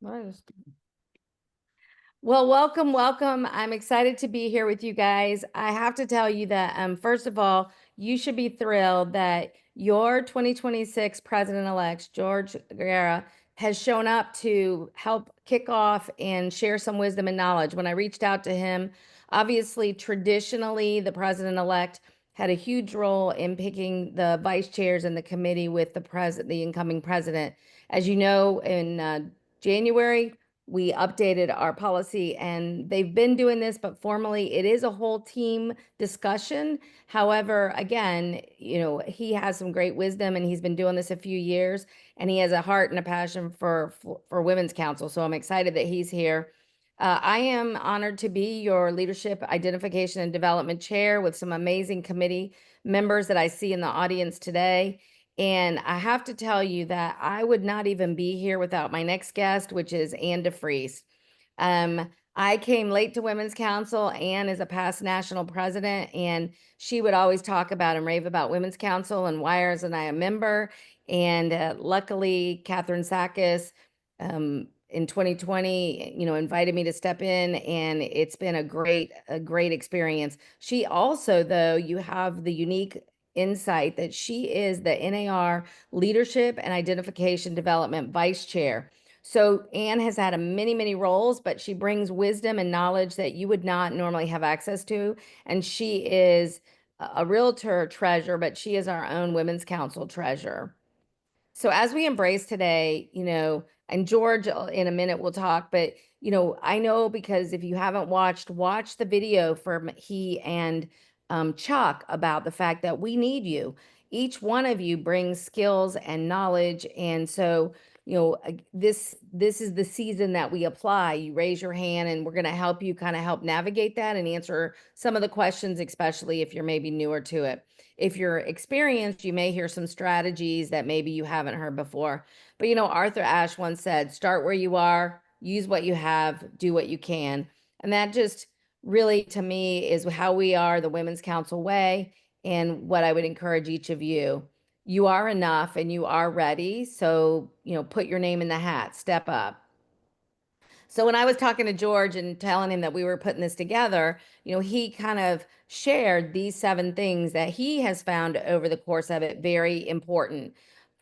Nice. Well, welcome, welcome. I'm excited to be here with you guys. I have to tell you that, first of all, you should be thrilled that your 2026 president-elect, George Guerra, has shown up to help kick off and share some wisdom and knowledge. When I reached out to him, obviously, traditionally, the president-elect had a huge role in picking the vice chairs in the committee with the incoming president. As you know, in January, we updated our policy, and they've been doing this, but formally it is a whole team discussion. However, again, he has some great wisdom, and he's been doing this a few years, and he has a heart and a passion for Women's Council. So I'm excited that he's here. I am honored to be your Leadership Identification and Development Chair with some amazing committee members that I see in the audience today. And I have to tell you that I would not even be here without my next guest, which is Ann DeFries. I came late to Women's Council. Ann is a past national president, and she would always talk about and rave about Women's Council, and why isn't I a member? And luckily, Catherine Sakis in 2020, invited me to step in, and it's been a great experience. She also, though, you have the unique insight that she is the NAR Leadership and Identification Development Vice Chair. So Ann has had many roles, but she brings wisdom and knowledge that you would not normally have access to. And she is a realtor treasure, but she is our own Women's Council treasure. So as we embrace today, and George in a minute will talk, but I know, because if you haven't watch the video from he and Chuck about the fact that we need you. Each one of you brings skills and knowledge, and so this is the season that we apply. You raise your hand, and we're going to help you kind of help navigate that and answer some of the questions, especially if you're maybe newer to it. If you're experienced, you may hear some strategies that maybe you haven't heard before. But Arthur Ashe once said, start where you are, use what you have, do what you can. And that just really, to me, is how we are the Women's Council way, and what I would encourage each of you. You are enough and you are ready. So, put your name in the hat, step up. So when I was talking to George and telling him that we were putting this together, he kind of shared these 7 things that he has found over the course of it very important.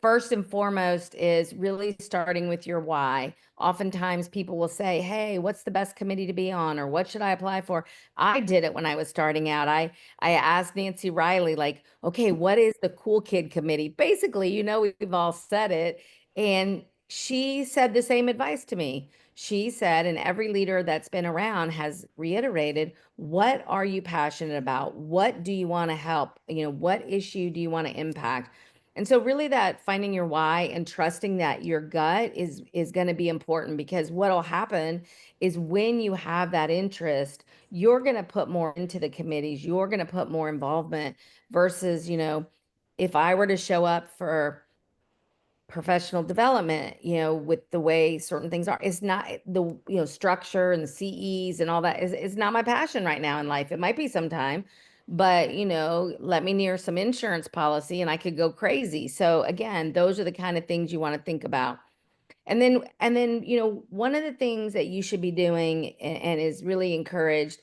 First and foremost is really starting with your why. Oftentimes people will say, hey, what's the best committee to be on? Or what should I apply for? I did it when I was starting out. I asked Nancy Riley, like, okay, what is the cool kid committee? Basically, we've all said it. And she said the same advice to me. She said, and every leader that's been around has reiterated, what are you passionate about? What do you want to help? What issue do you want to impact? And so really, that finding your why and trusting that your gut is going to be important, because what'll happen is when you have that interest, you're going to put more into the committees, you're going to put more involvement versus, if I were to show up for professional development, with the way certain things are. It's not the, structure and the CEs and all that is not my passion right now in life. It might be sometime, but let me near some insurance policy and I could go crazy. So again, those are the kind of things you want to think about. And then, one of the things that you should be doing, and is really encouraged,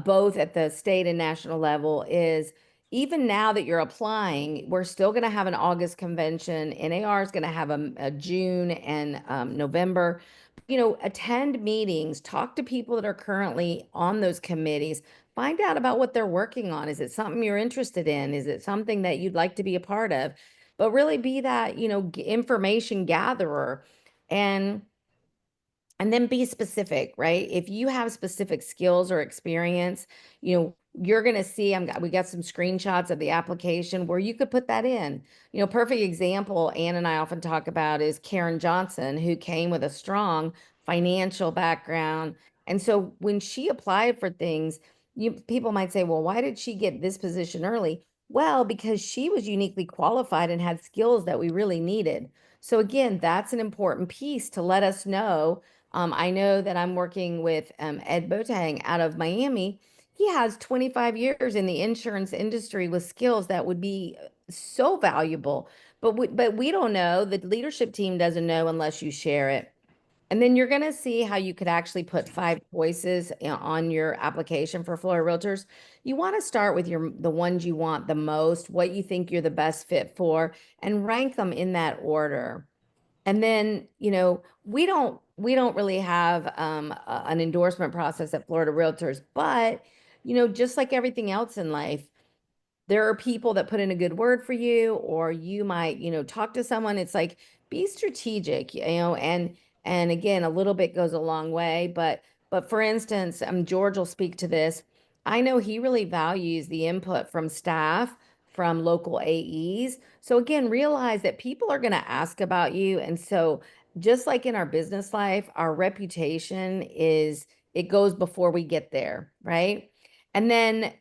both at the state and national level, is even now that you're applying, we're still going to have an August convention. NAR is going to have a June and November. Attend meetings, talk to people that are currently on those committees, find out about what they're working on. Is it something you're interested in? Is it something that you'd like to be a part of? But really be that, information gatherer, and then be specific, right? If you have specific skills or experience, you're going to see, we got some screenshots of the application where you could put that in. Perfect example Ann and I often talk about is Karen Johnson, who came with a strong financial background. And so when she applied for things, people might say, well, why did she get this position early? Well, because she was uniquely qualified and had skills that we really needed. So again, that's an important piece to let us know. I know that I'm working with Ed Botang out of Miami. He has 25 years in the insurance industry with skills that would be so valuable. But we don't know. The leadership team doesn't know unless you share it. And then you're going to see how you could actually put 5 choices on your application for Florida Realtors. You want to start with the ones you want the most, what you think you're the best fit for, and rank them in that order. And then, we don't really have an endorsement process at Florida Realtors, but just like everything else in life, there are people that put in a good word for you, or you might, talk to someone. It's like, be strategic, and again, a little bit goes a long way. But for instance, George will speak to this. I know he really values the input from staff, from local AEs. So again, realize that people are going to ask about you. And so just like in our business life, our reputation it goes before we get there, right? And then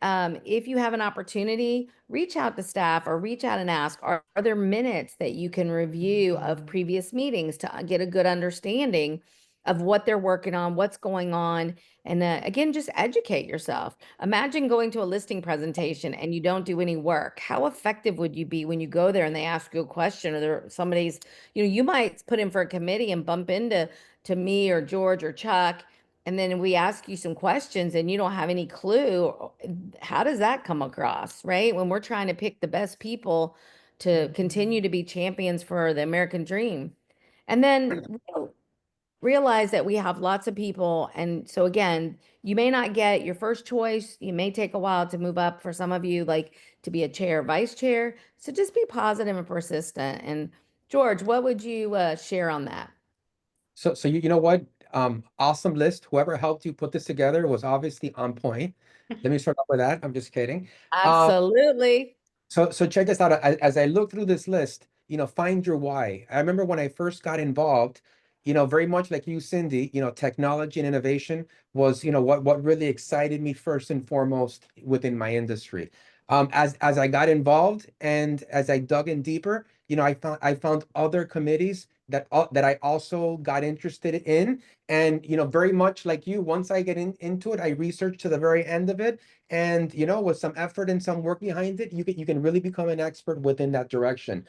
if you have an opportunity, reach out to staff or reach out and ask, are there minutes that you can review of previous meetings to get a good understanding of what they're working on, what's going on? And again, just educate yourself. Imagine going to a listing presentation and you don't do any work. How effective would you be when you go there and they ask you a question, or you might put in for a committee and bump into me or George or Chuck, and then we ask you some questions and you don't have any clue. How does that come across, right? When we're trying to pick the best people to continue to be champions for the American dream. And then realize that we have lots of people. And so again, you may not get your first choice. You may take a while to move up for some of you, like to be a chair, vice chair. So just be positive and persistent. And George, what would you share on that? So you know what? Awesome list. Whoever helped you put this together was obviously on point. Let me start off with that. I'm just kidding. Um, Absolutely. so check this out. As I look through this list, find your why. I remember when I first got involved, very much like you, Cindy, technology and innovation was, what really excited me first and foremost within my industry. As I got involved and as I dug in deeper, I found other committees that I also got interested in. And, very much like you, once I get into it, I research to the very end of it. And, with some effort and some work behind it, you can really become an expert within that direction.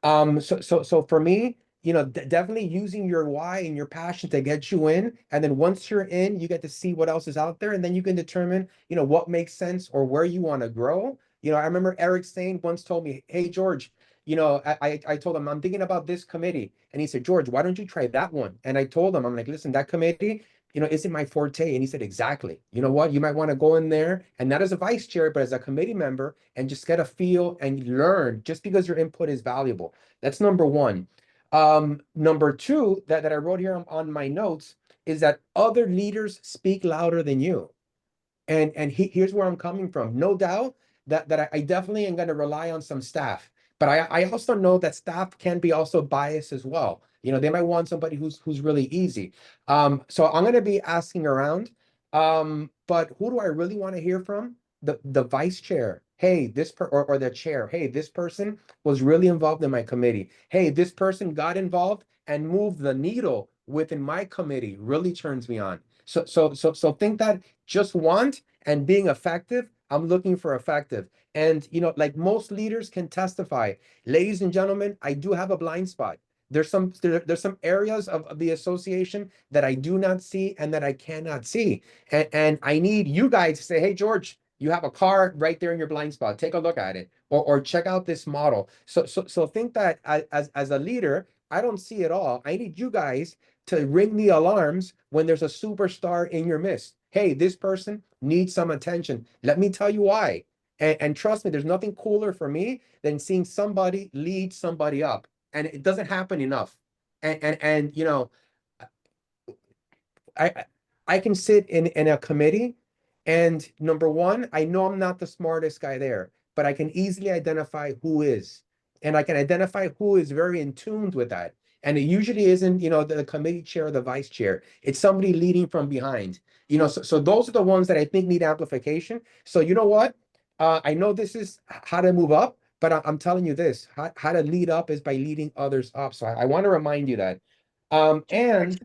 So for me, definitely using your why and your passion to get you in. And then once you're in, you get to see what else is out there. And then you can determine, what makes sense or where you want to grow. I remember Eric Sane once told me, "Hey, George, I told him I'm thinking about this committee." And he said, "George, why don't you try that one?" And I told him, I'm like, "Listen, that committee, isn't my forte." And he said, "Exactly. You know what? You might want to go in there and not as a vice chair, but as a committee member and just get a feel and learn just because your input is valuable." That's number one. Number two, that I wrote here on my notes is that other leaders speak louder than you. And here's where I'm coming from. No doubt that I definitely am going to rely on some staff, but I also know that staff can be also biased as well. They might want somebody who's really easy. So I'm going to be asking around. But who do I really want to hear from? The vice chair. Hey, or the chair. Hey, this person was really involved in my committee. Hey, this person got involved and moved the needle within my committee. Really turns me on. So think that just want and being effective. I'm looking for effective. And like most leaders can testify, ladies and gentlemen, I do have a blind spot. There's some areas of the association that I do not see and that I cannot see. And I need you guys to say, "Hey, George, you have a car right there in your blind spot. Take a look at it, or check out this model." So think that as a leader, I don't see it all. I need you guys to ring the alarms when there's a superstar in your midst. Hey, this person needs some attention. Let me tell you why. And trust me, there's nothing cooler for me than seeing somebody lead somebody up. And it doesn't happen enough. And I I can sit in a committee, and number one, I know I'm not the smartest guy there, but I can easily identify who is, and I can identify who is very in tuned with that. And it usually isn't, the committee chair or the vice chair. It's somebody leading from behind. So those are the ones that I think need amplification. So you know what? I know this is how to move up, but I'm telling you this: how to lead up is by leading others up. So I want to remind you that. George, And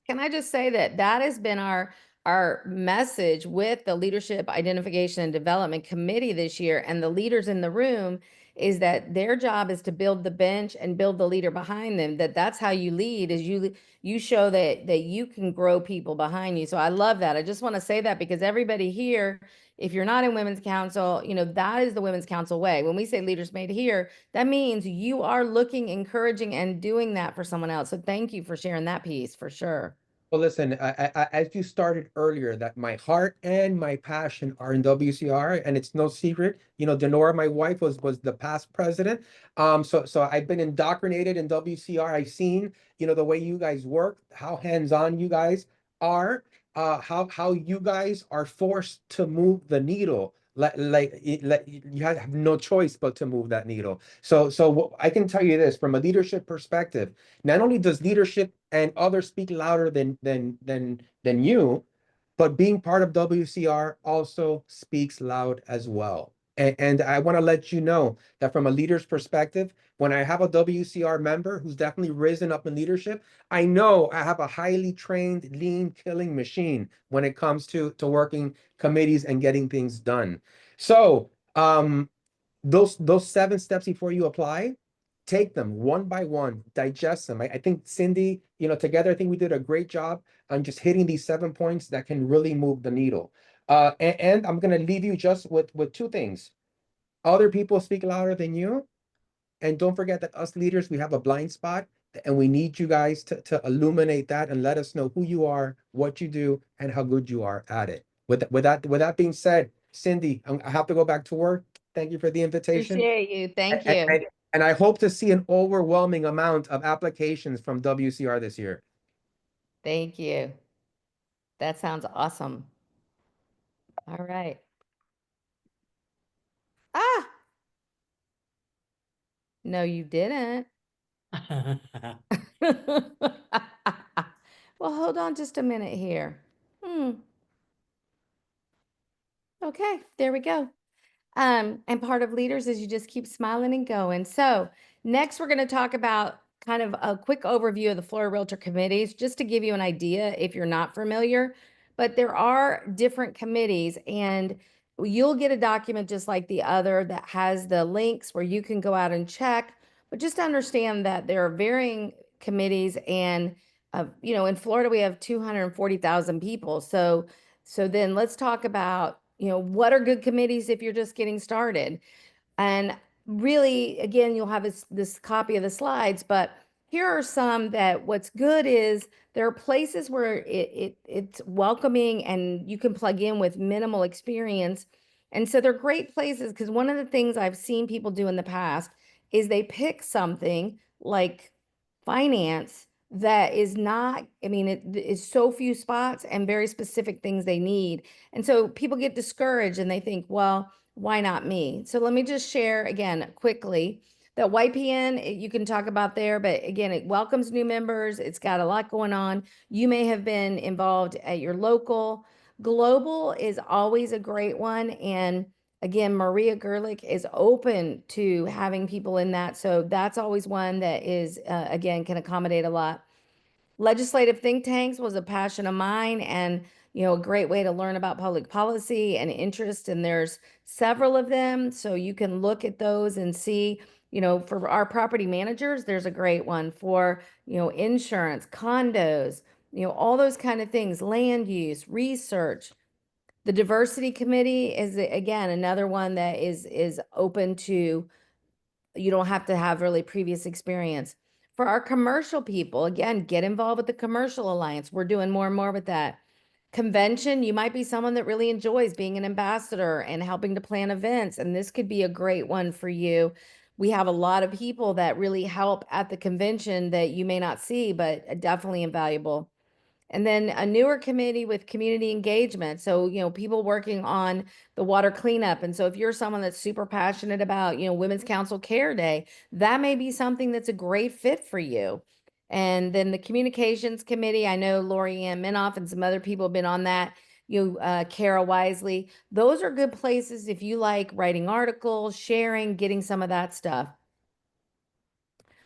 can I just say that that has been our message with the Leadership Identification and Development Committee this year, and the leaders in the room is that their job is to build the bench and build the leader behind them. That's how you lead, is you show that you can grow people behind you. So I love that. I just want to say that because everybody here, if you're not in women's council, that is the women's council way. When we say leaders made here, that means you are looking, encouraging, and doing that for someone else. So thank you for sharing that piece for sure. Well, listen, as you started earlier, that my heart and my passion are in WCR, and it's no secret. Denora, my wife, was the past president. So I've been indoctrinated in WCR. I've seen, the way you guys work, how hands-on you guys are, how you guys are forced to move the needle. Like you have no choice but to move that needle. So I can tell you this from a leadership perspective. Not only does leadership and others speak louder than you, but being part of WCR also speaks loud as well. And I want to let you know that from a leader's perspective, when I have a WCR member who's definitely risen up in leadership, I know I have a highly trained, lean killing machine when it comes to working committees and getting things done. So those 7 steps before you apply, take them one by one, digest them. I think Cindy, together, I think we did a great job on just hitting these 7 points that can really move the needle. And I'm gonna leave you just with 2 things. Other people speak louder than you, and don't forget that us leaders, we have a blind spot, and we need you guys to illuminate that and let us know who you are, what you do, and how good you are at it. With that being said, Cindy, I have to go back to work. Thank you for the invitation. Appreciate you. Thank And, you. and, and I hope to see an overwhelming amount of applications from WCR this year. Thank you. That sounds awesome. All right. Ah, no, you didn't. Well, hold on just a minute here. Hmm. Okay, there we go. And part of leaders is you just keep smiling and going. So next, we're going to talk about kind of a quick overview of the Florida Realtor committees, just to give you an idea if you're not familiar. But there are different committees, and you'll get a document just like the other that has the links where you can go out and check. But just understand that there are varying committees, and in Florida we have 240,000 people. So then let's talk about, what are good committees if you're just getting started. And really, again, you'll have this copy of the slides, but here are some that what's good is there are places where it's welcoming and you can plug in with minimal experience. And so they're great places because one of the things I've seen people do in the past is they pick something like finance that is not, I mean, it is so few spots and very specific things they need. And so people get discouraged and they think, well, why not me? So let me just share again quickly that YPN, you can talk about there, but again, it welcomes new members. It's got a lot going on. You may have been involved at your local. Global is always a great one. And again, Maria Gerlich is open to having people in that. So that's always one that is, again, can accommodate a lot. Legislative think tanks was a passion of mine, and a great way to learn about public policy and interest. And there's several of them, so you can look at those and see. For our property managers, there's a great one for insurance, condos, all those kind of things, land use, research. The diversity committee is again another one that is open to, you don't have to have really previous experience. For our commercial people, again, get involved with the Commercial Alliance. We're doing more and more with that. Convention, you might be someone that really enjoys being an ambassador and helping to plan events, and this could be a great one for you. We have a lot of people that really help at the convention that you may not see, but definitely invaluable. And then a newer committee with community engagement. So, people working on the water cleanup. And so if you're someone that's super passionate about, Women's Council Care Day, that may be something that's a great fit for you. And then the communications committee, I know Lori Ann Minoff and some other people have been on that. Kara Wisely. Those are good places if you like writing articles, sharing, getting some of that stuff.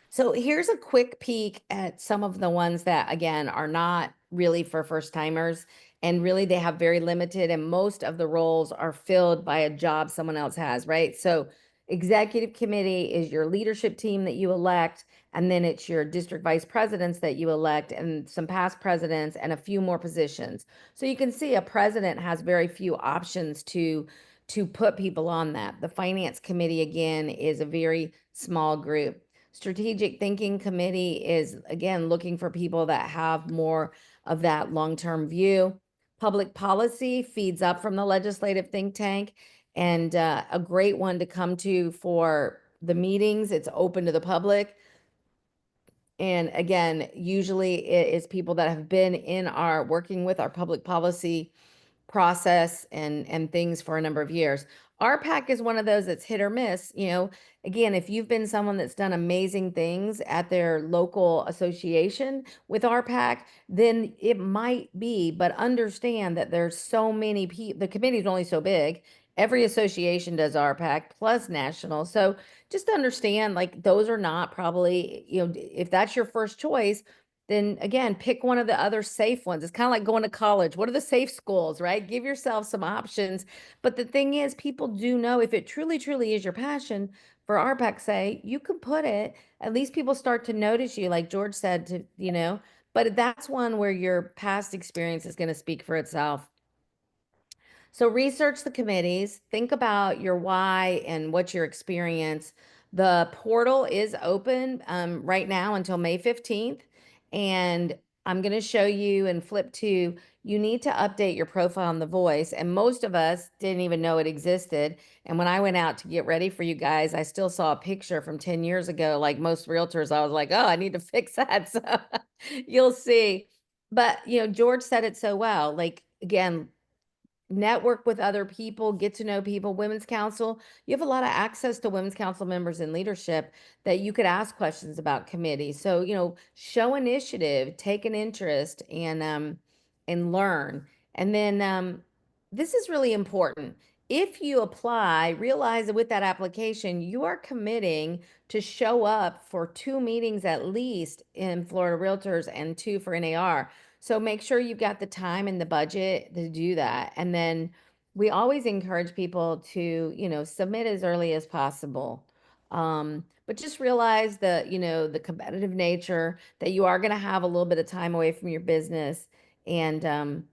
So here's a quick peek at some of the ones that, again, are not really for first timers. And really, they have very limited, and most of the roles are filled by a job someone else has, right? So Executive committee is your leadership team that you elect, and then it's your district vice presidents that you elect, and some past presidents, and a few more positions. So you can see a president has very few options to put people on that. The finance committee, again, is a very small group. Strategic thinking committee is, again, looking for people that have more of that long-term view. Public policy feeds up from the legislative think tank, and a great one to come to for the meetings. It's open to the public. And again, usually it is people that have been in our working with our public policy process and things for a number of years. RPAC is one of those that's hit or miss. Again, if you've been someone that's done amazing things at their local association with RPAC, then it might be, but understand that there's so many people, the committee's only so big. Every association does RPAC plus national. So just understand, like, those are not probably, if that's your first choice, then again, pick one of the other safe ones. It's kind of like going to college. What are the safe schools, right? Give yourself some options. But the thing is, people do know if it truly, truly is your passion for RPAC, say, you can put it, at least people start to notice you, like George said, but that's one where your past experience is going to speak for itself. So research the committees, think about your why and what's your experience. The portal is open right now until May 15th. And I'm going to show you and flip to, you need to update your profile on The Voice. And most of us didn't even know it existed. And when I went out to get ready for you guys, I still saw a picture from 10 years ago. Like most realtors, I was like, oh, I need to fix that. So you'll see. But, George said it so well. Like, again, network with other people, get to know people. Women's Council, you have a lot of access to Women's Council members in leadership that you could ask questions about committees. So, show initiative, take an interest, and learn. And then this is really important. If you apply, realize that with that application, you are committing to show up for 2 meetings at least in Florida Realtors and 2 for NAR. So make sure you've got the time and the budget to do that. And then we always encourage people to, submit as early as possible. But just realize the competitive nature, that you are going to have a little bit of time away from your business. And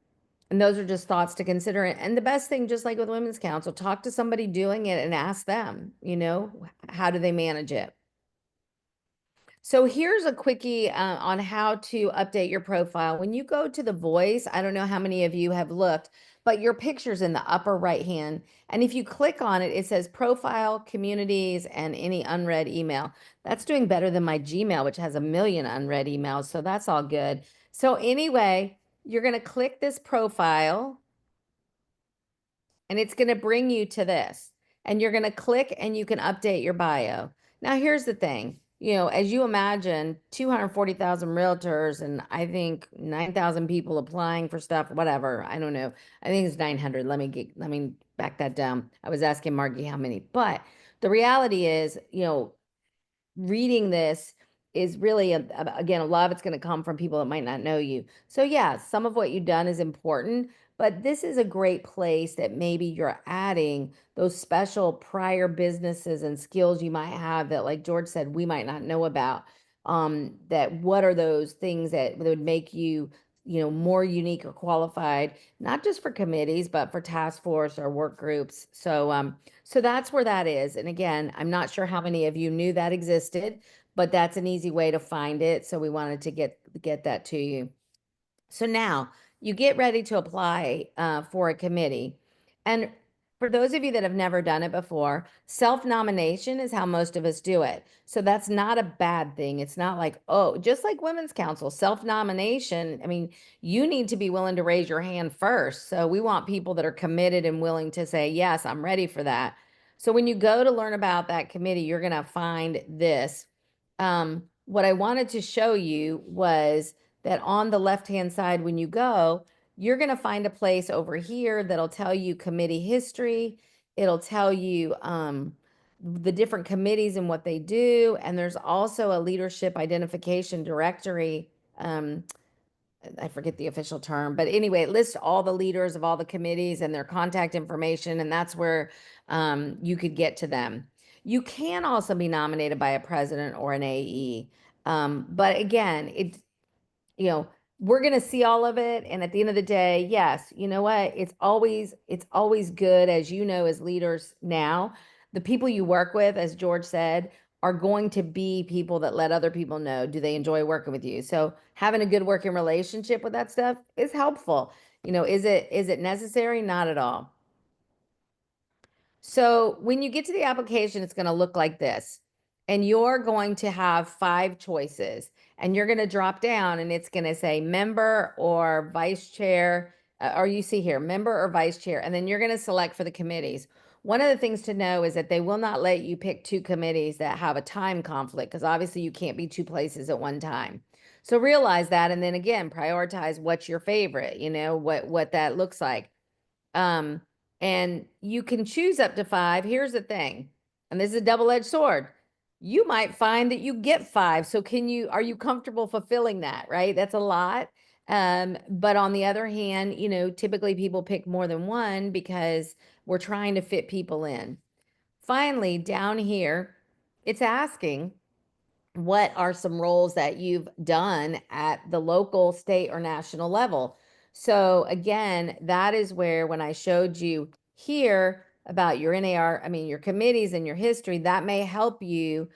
those are just thoughts to consider. And the best thing, just like with Women's Council, talk to somebody doing it and ask them, how do they manage it? So here's a quickie on how to update your profile. When you go to The Voice, I don't know how many of you have looked, but your picture's in the upper right hand. And if you click on it, it says profile, communities, and any unread email. That's doing better than my Gmail, which has 1 million unread emails. So that's all good. So anyway, you're going to click this profile, and it's going to bring you to this. And you're going to click and you can update your bio. Now, here's the thing. As you imagine, 240,000 realtors and I think 9,000 people applying for stuff, whatever. I don't know. I think it's 900. Let me back that down. I was asking Margie how many, but the reality is, reading this is really, again, a lot of it's going to come from people that might not know you. So yeah, some of what you've done is important, but this is a great place that maybe you're adding those special prior businesses and skills you might have that, like George said, we might not know about. That what are those things that would make you, more unique or qualified, not just for committees, but for task force or work groups. So that's where that is. And again, I'm not sure how many of you knew that existed, but that's an easy way to find it. So we wanted to get that to you. So now you get ready to apply for a committee. And for those of you that have never done it before, self-nomination is how most of us do it. So that's not a bad thing. It's not like, oh, just like Women's Council, self-nomination. I mean, you need to be willing to raise your hand first. So we want people that are committed and willing to say, yes, I'm ready for that. So when you go to learn about that committee, you're going to find this. What I wanted to show you was that on the left-hand side, when you go, you're going to find a place over here that'll tell you committee history. It'll tell you the different committees and what they do. And there's also a leadership identification directory. I forget the official term, but anyway, it lists all the leaders of all the committees and their contact information. And that's where you could get to them. You can also be nominated by a president or an AE. But again, you know, we're going to see all of it. And at the end of the day, yes, you know what? It's always good, as you know, as leaders now, the people you work with, as George said, are going to be people that let other people know, do they enjoy working with you? So having a good working relationship with that stuff is helpful. Is it necessary? Not at all. So when you get to the application, it's going to look like this. And you're going to have 5 choices. And you're going to drop down and it's going to say member or vice chair. Or you see here, member or vice chair. And then you're going to select for the committees. One of the things to know is that they will not let you pick 2 committees that have a time conflict, because obviously you can't be 2 places at one time. So realize that, and then again, prioritize what's your favorite, what that looks like. Um, and you can choose up to 5. Here's the thing, and this is a double-edged sword. You might find that you get 5. So are you comfortable fulfilling that, right? That's a lot. But on the other hand, typically people pick more than one because we're trying to fit people in. Finally, down here, it's asking, what are some roles that you've done at the local, state, or national level? So again, that is where, when I showed you here about your NAR, I mean, your committees and your history, that may help you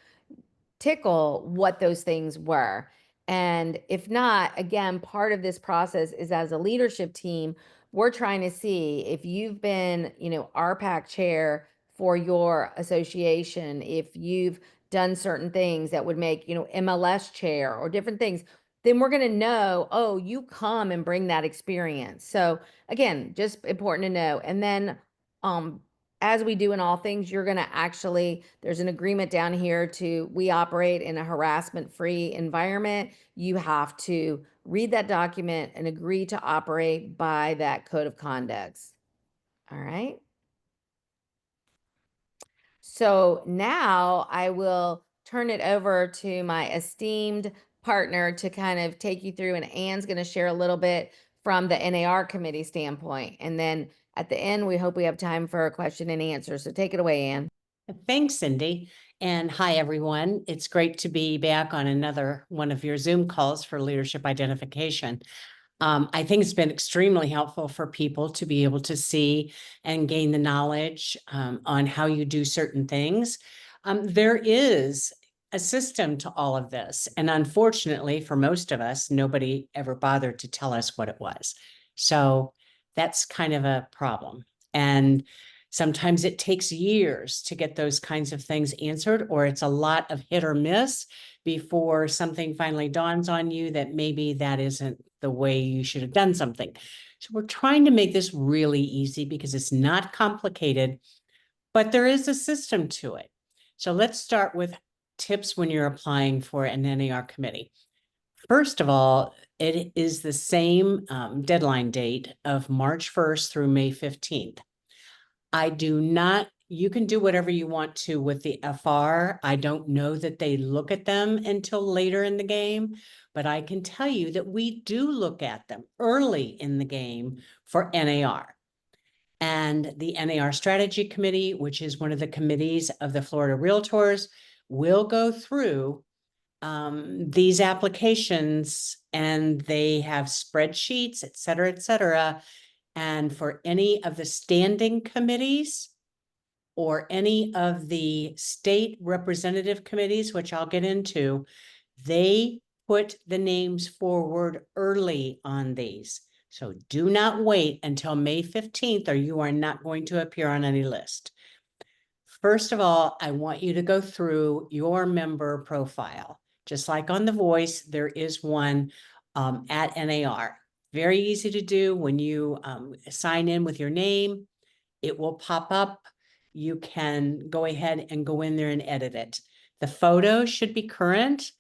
tickle what those things were. And if not, again, part of this process is, as a leadership team, we're trying to see if you've been, RPAC chair for your association, if you've done certain things that would make, MLS chair or different things, then we're going to know, oh, you come and bring that experience. So again, just important to know. And then, um, as we do in all things, you're going to actually, there's an agreement down here we operate in a harassment-free environment. You have to read that document and agree to operate by that code of conducts. All right. So now I will turn it over to my esteemed partner to kind of take you through, and Ann's going to share a little bit from the NAR committee standpoint. And then at the end, we hope we have time for a question and answer. So take it away, Ann. Thanks, Cindy. And hi, everyone. It's great to be back on another one of your Zoom calls for leadership identification. I think it's been extremely helpful for people to be able to see and gain the knowledge on how you do certain things. There is a system to all of this. And unfortunately, for most of us, nobody ever bothered to tell us what it was. So that's kind of a problem. And sometimes it takes years to get those kinds of things answered, or it's a lot of hit or miss before something finally dawns on you that maybe that isn't the way you should have done something. So we're trying to make this really easy because it's not complicated, but there is a system to it. So let's start with tips when you're applying for an NAR committee. First of all, it is the same deadline date of March 1st through May 15th. You can do whatever you want to with the FR. I don't know that they look at them until later in the game, but I can tell you that we do look at them early in the game for NAR. And the NAR Strategy Committee, which is one of the committees of the Florida Realtors, will go through these applications, and they have spreadsheets, et cetera, et cetera. And for any of the standing committees or any of the state representative committees, which I'll get into, they put the names forward early on these. So do not wait until May 15th or you are not going to appear on any list. First of all, I want you to go through your member profile. Just like on The Voice, there is one at NAR. Very easy to do. When you sign in with your name, it will pop up. You can go ahead and go in there and edit it. The photo should be current.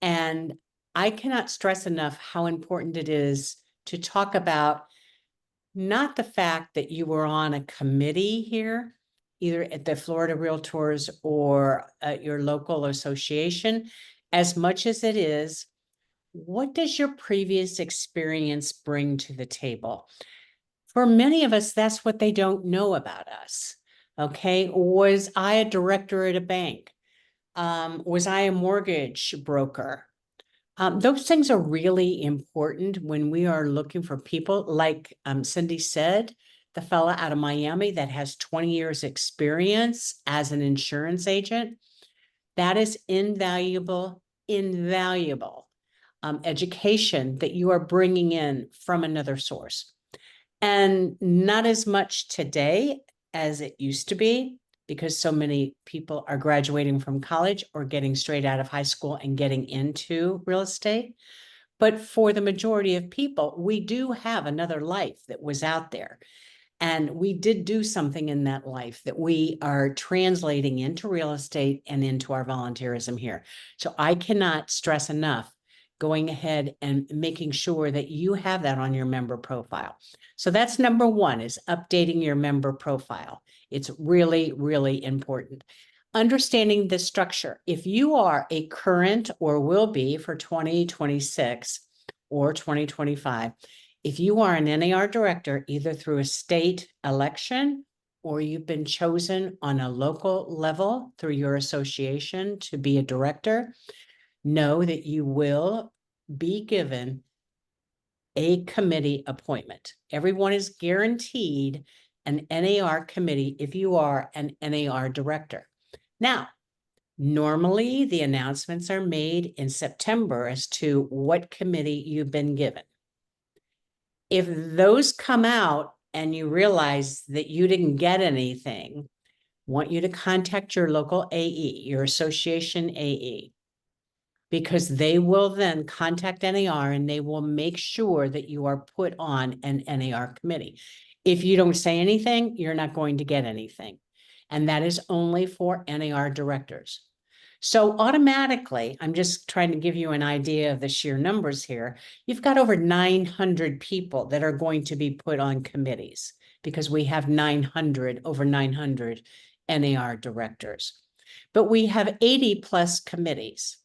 And I cannot stress enough how important it is to talk about not the fact that you were on a committee here, either at the Florida Realtors or at your local association, as much as it is, what does your previous experience bring to the table? For many of us, that's what they don't know about us. Okay, was I a director at a bank? Was I a mortgage broker? Those things are really important when we are looking for people, like Cindy said, the fella out of Miami that has 20 years experience as an insurance agent. That is invaluable, invaluable education that you are bringing in from another source. And not as much today as it used to be, because so many people are graduating from college or getting straight out of high school and getting into real estate. But for the majority of people, we do have another life that was out there. And we did do something in that life that we are translating into real estate and into our volunteerism here. So I cannot stress enough going ahead and making sure that you have that on your member profile. So that's number one, is updating your member profile. It's really, really important. Understanding the structure. If you are a current or will be for 2026 or 2025, if you are an NAR director, either through a state election or you've been chosen on a local level through your association to be a director, know that you will be given a committee appointment. Everyone is guaranteed an NAR committee if you are an NAR director. Now, normally the announcements are made in September as to what committee you've been given. If those come out and you realize that you didn't get anything, want you to contact your local AE, your association AE, because they will then contact NAR and they will make sure that you are put on an NAR committee. If you don't say anything, you're not going to get anything. And that is only for NAR directors. So automatically, I'm just trying to give you an idea of the sheer numbers here. You've got over 900 people that are going to be put on committees because we have over 900 NAR directors. But we have 80 plus committees.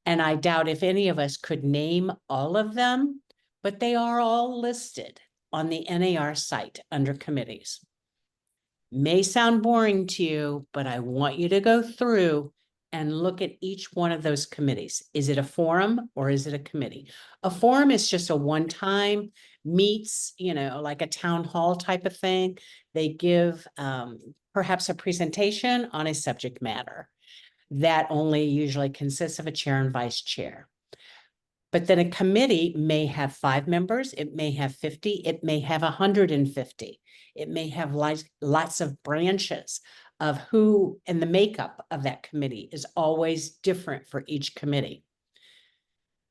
And I doubt if any of us could name all of them, but they are all listed on the NAR site under committees. May sound boring to you, but I want you to go through and look at each one of those committees. Is it a forum or is it a committee? A forum is just a one-time meets, like a town hall type of thing. They give perhaps a presentation on a subject matter that only usually consists of a chair and vice chair. But then a committee may have 5 members, it may have 50, it may have 150. It may have lots of branches of who, and the makeup of that committee is always different for each committee.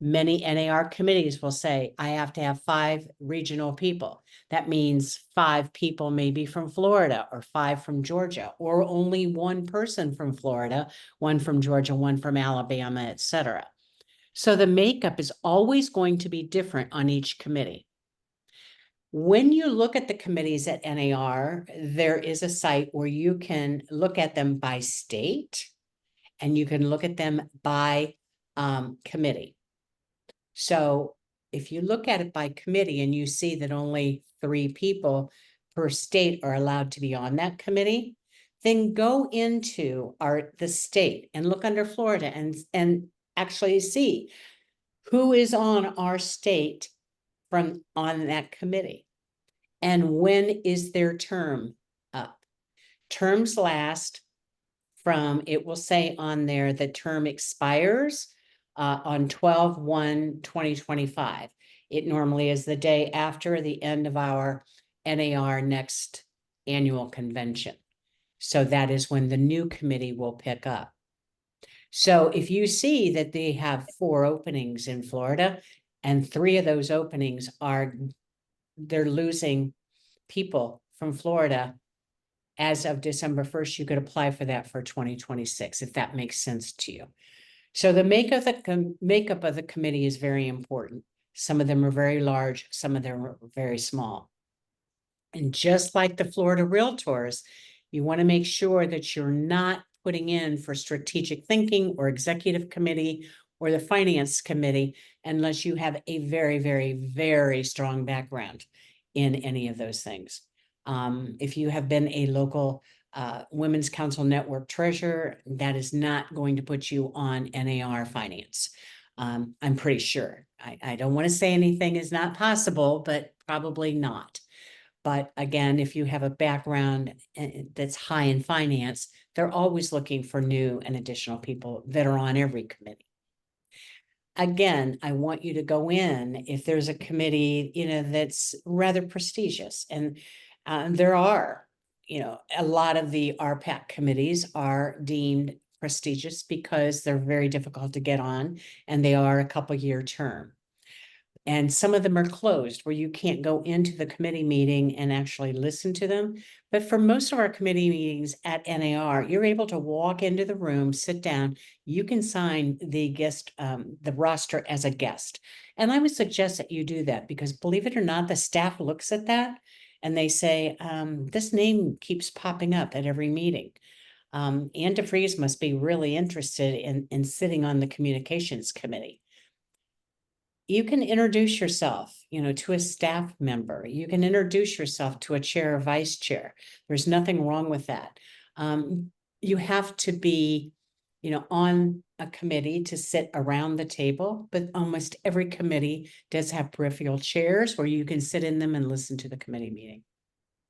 Many NAR committees will say, I have to have 5 regional people. That means 5 people maybe from Florida or 5 from Georgia, or only 1 person from Florida, 1 from Georgia, 1 from Alabama, etc. So the makeup is always going to be different on each committee. When you look at the committees at NAR, there is a site where you can look at them by state and you can look at them by committee. So if you look at it by committee and you see that only 3 people per state are allowed to be on that committee, then go into the state and look under Florida and actually see who is on our state on that committee and when is their term up. Terms last from, it will say on there, the term expires on 12/1/2025. It normally is the day after the end of our NAR next annual convention. So that is when the new committee will pick up. So if you see that they have 4 openings in Florida and 3 of those openings they're losing people from Florida as of December 1st, you could apply for that for 2026, if that makes sense to you. So the makeup of the committee is very important. Some of them are very large, some of them are very small. And just like the Florida Realtors, you want to make sure that you're not putting in for strategic thinking or executive committee or the finance committee unless you have a very, very, very strong background in any of those things. If you have been a local Women's Council Network treasurer, that is not going to put you on NAR finance. I'm pretty sure. I don't want to say anything is not possible, but probably not. But again, if you have a background that's high in finance, they're always looking for new and additional people that are on every committee. Again, I want you to go in if there's a committee, that's rather prestigious. And there are, a lot of the RPAC committees are deemed prestigious because they're very difficult to get on and they are a couple-year term. And some of them are closed where you can't go into the committee meeting and actually listen to them. But for most of our committee meetings at NAR, you're able to walk into the room, sit down. You can sign the guest, the roster as a guest. And I would suggest that you do that because believe it or not, the staff looks at that and they say, this name keeps popping up at every meeting. Ann DeFries must be really interested in sitting on the communications committee. You can introduce yourself, to a staff member. You can introduce yourself to a chair or vice chair. There's nothing wrong with that. You have to be, on a committee to sit around the table, but almost every committee does have peripheral chairs where you can sit in them and listen to the committee meeting.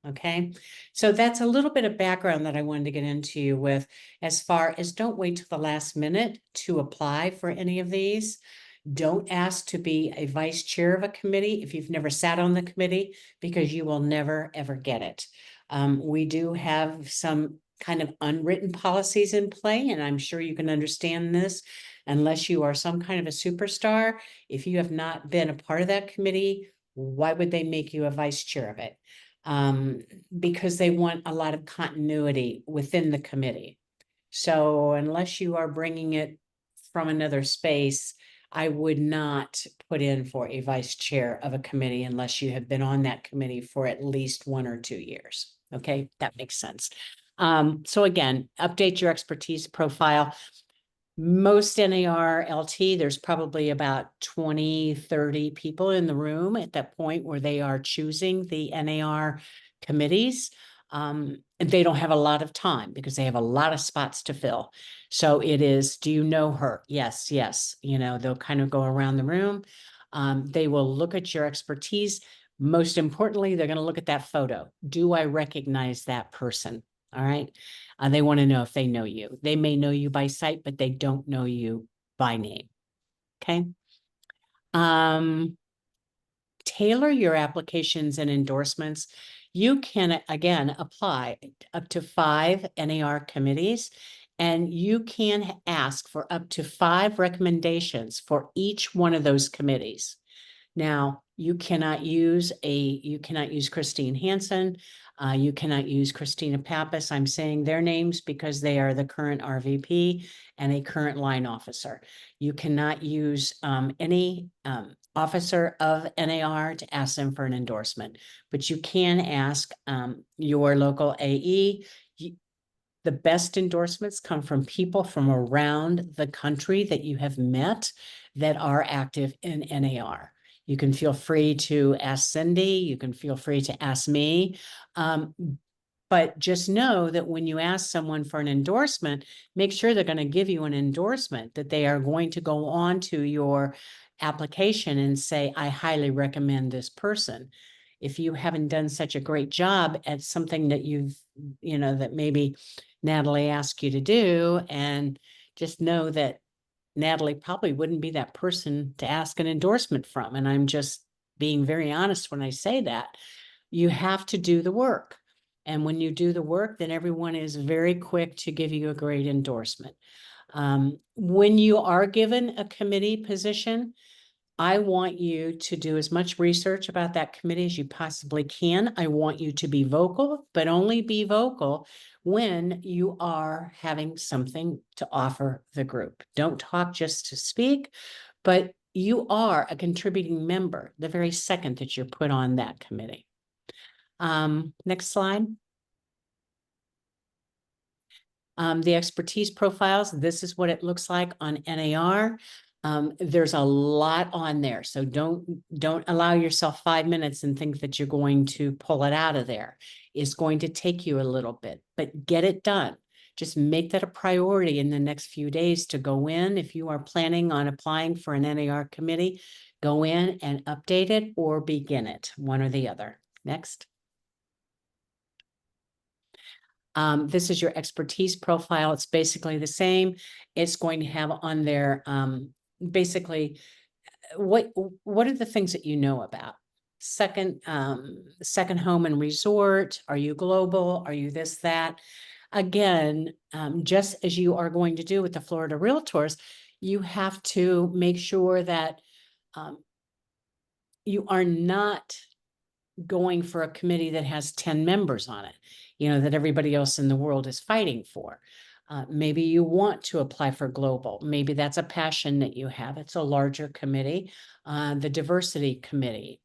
Okay, so that's a little bit of background that I wanted to get into you with as far as don't wait till the last minute to apply for any of these. Don't ask to be a vice chair of a committee if you've never sat on the committee, because you will never, ever get it. We do have some kind of unwritten policies in play, and I'm sure you can understand this. Unless you are some kind of a superstar, if you have not been a part of that committee, why would they make you a vice chair of it? Because they want a lot of continuity within the committee. So unless you are bringing it from another space, I would not put in for a vice chair of a committee unless you have been on that committee for at least 1 or 2 years. Okay, that makes sense. So again, update your expertise profile. Most NAR LT, there's probably about 20, 30 people in the room at that point where they are choosing the NAR committees. And they don't have a lot of time because they have a lot of spots to fill. So it is, do you know her? Yes, yes. They'll kind of go around the room. They will look at your expertise. Most importantly, they're going to look at that photo. Do I recognize that person? All right. They want to know if they know you. They may know you by sight, but they don't know you by name. Okay. Tailor your applications and endorsements. You can, again, apply up to 5 NAR committees, and you can ask for up to 5 recommendations for each one of those committees. Now, you cannot use Christine Hansen. You cannot use Christina Pappas. I'm saying their names because they are the current RVP and a current line officer. You cannot use any officer of NAR to ask them for an endorsement, but you can ask your local AE. The best endorsements come from people from around the country that you have met that are active in NAR. You can feel free to ask Cindy. You can feel free to ask me. But just know that when you ask someone for an endorsement, make sure they're going to give you an endorsement, that they are going to go on to your application and say, I highly recommend this person. If you haven't done such a great job at something that that maybe Natalie asked you to do, and just know that Natalie probably wouldn't be that person to ask an endorsement from. And I'm just being very honest when I say that. You have to do the work. And when you do the work, then everyone is very quick to give you a great endorsement. When you are given a committee position, I want you to do as much research about that committee as you possibly can. I want you to be vocal, but only be vocal when you are having something to offer the group. Don't talk just to speak, but you are a contributing member the very second that you're put on that committee. Next slide. The expertise profiles, this is what it looks like on NAR. There's a lot on there. So don't allow yourself 5 minutes and think that you're going to pull it out of there. It's going to take you a little bit, but get it done. Just make that a priority in the next few days to go in. If you are planning on applying for an NAR committee, go in and update it or begin it, one or the other. Next. This is your expertise profile. It's basically the same. It's going to have on there basically what are the things that you know about? Second home and resort. Are you global? Are you this, that? Again, just as you are going to do with the Florida Realtors, you have to make sure that you are not going for a committee that has 10 members on it, that everybody else in the world is fighting for. Maybe you want to apply for global. Maybe that's a passion that you have. It's a larger committee. The diversity committee,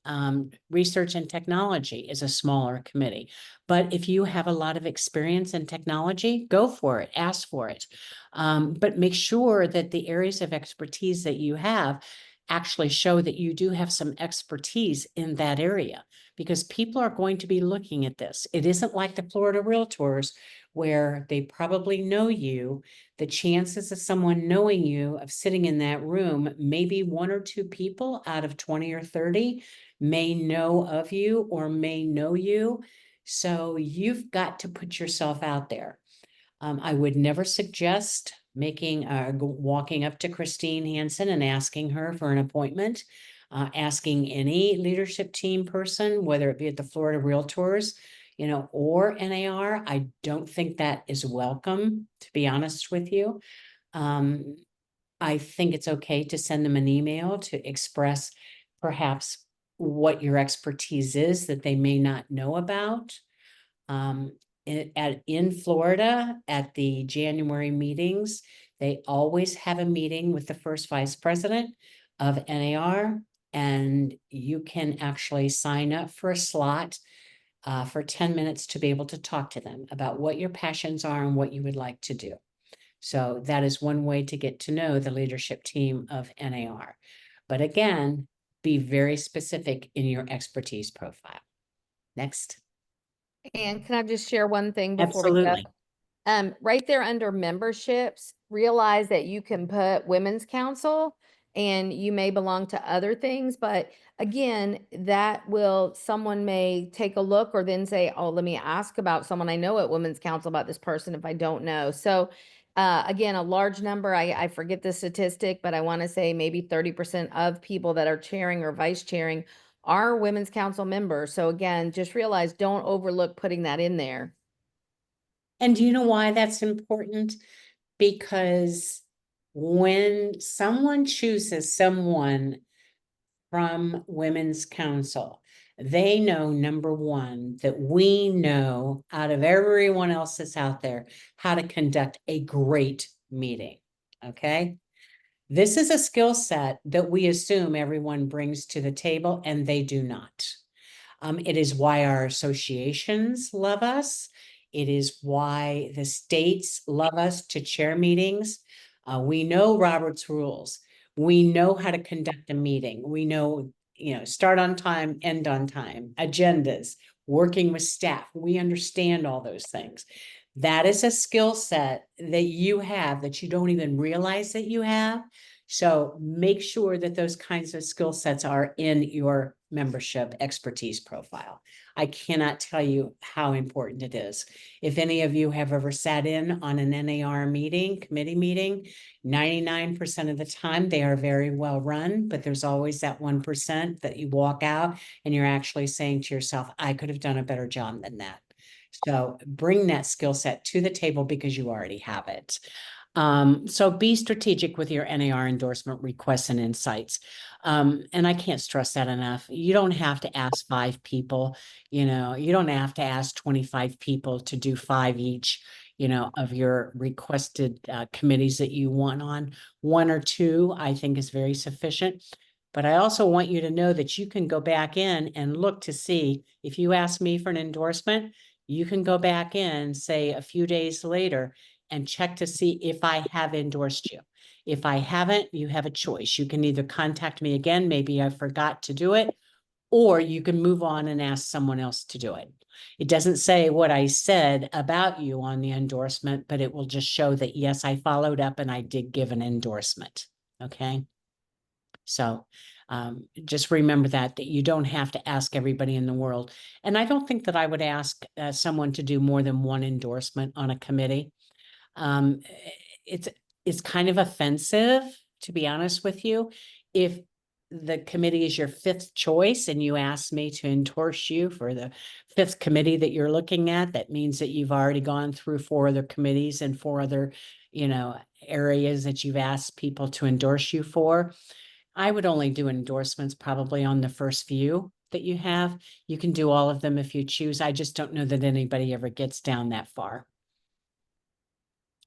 research and technology is a smaller committee. But if you have a lot of experience in technology, go for it, ask for it. But make sure that the areas of expertise that you have actually show that you do have some expertise in that area, because people are going to be looking at this. It isn't like the Florida Realtors where they probably know you. The chances of someone knowing you, of sitting in that room, maybe 1 or 2 people out of 20 or 30 may know of you or may know you. So you've got to put yourself out there. I would never suggest walking up to Christine Hansen and asking her for an appointment. Asking any leadership team person, whether it be at the Florida Realtors, or NAR, I don't think that is welcome, to be honest with you. I think it's okay to send them an email to express perhaps what your expertise is that they may not know about. In Florida, at the January meetings, they always have a meeting with the first vice president of NAR, and you can actually sign up for a slot for 10 minutes to be able to talk to them about what your passions are and what you would like to do. So that is one way to get to know the leadership team of NAR. But again, be very specific in your expertise profile. Next. And can I just share one thing before we go? Absolutely. Right there under memberships, realize that you can put women's council and you may belong to other things, but again, someone may take a look or then say, oh, let me ask about someone I know at women's council about this person if I don't know. So again, a large number, I forget the statistic, but I want to say maybe 30% of people that are chairing or vice chairing are women's council members. So again, just realize, don't overlook putting that in there. And do you know why that's important? Because when someone chooses someone from Women's Council, they know, number one, that we know out of everyone else that's out there how to conduct a great meeting. Okay. This is a skill set that we assume everyone brings to the table, and they do not. It is why our associations love us. It is why the states love us to chair meetings. We know Robert's rules. We know how to conduct a meeting. We know, start on time, end on time, agendas, working with staff. We understand all those things. That is a skill set that you have that you don't even realize that you have. So make sure that those kinds of skill sets are in your membership expertise profile. I cannot tell you how important it is. If any of you have ever sat in on an NAR committee meeting, 99% of the time they are very well run, but there's always that 1% that you walk out and you're actually saying to yourself, I could have done a better job than that. So bring that skill set to the table because you already have it. So be strategic with your NAR endorsement requests and insights. And I can't stress that enough. You don't have to ask 5 people, you don't have to ask 25 people to do 5 each, of your requested committees that you want on. 1 or 2, I think, is very sufficient. But I also want you to know that you can go back in and look to see if you ask me for an endorsement, you can go back in, say, a few days later and check to see if I have endorsed you. If I haven't, you have a choice. You can either contact me again, maybe I forgot to do it, or you can move on and ask someone else to do it. It doesn't say what I said about you on the endorsement, but it will just show that, yes, I followed up and I did give an endorsement. Okay. So just remember that you don't have to ask everybody in the world. And I don't think that I would ask someone to do more than one endorsement on a committee. Um, it's it's kind of offensive, to be honest with you. If the committee is your fifth choice and you ask me to endorse you for the fifth committee that you're looking at, that means that you've already gone through four other committees and four other, areas that you've asked people to endorse you for. I would only do endorsements probably on the first few that you have. You can do all of them if you choose. I just don't know that anybody ever gets down that far.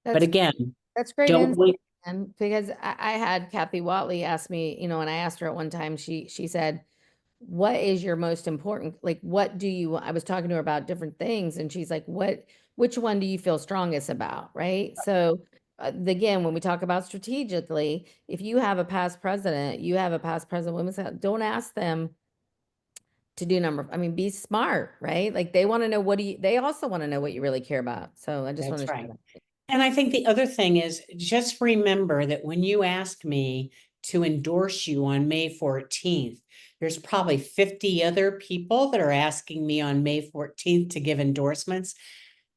But That's again, that's great don't insight, wait. man, because I had Kathy Watley ask me, and I asked her at one time, she said, what is your most important, like, what do you, I was talking to her about different things, and she's like, which one do you feel strongest about, right? So again, when we talk about strategically, if you have a past president, women's health, don't ask them to do I mean, be smart, right? Like, they want to know they also want to know what you really care about. So I just want That's to share right. that. And I think the other thing is just remember that when you ask me to endorse you on May 14th, there's probably 50 other people that are asking me on May 14th to give endorsements.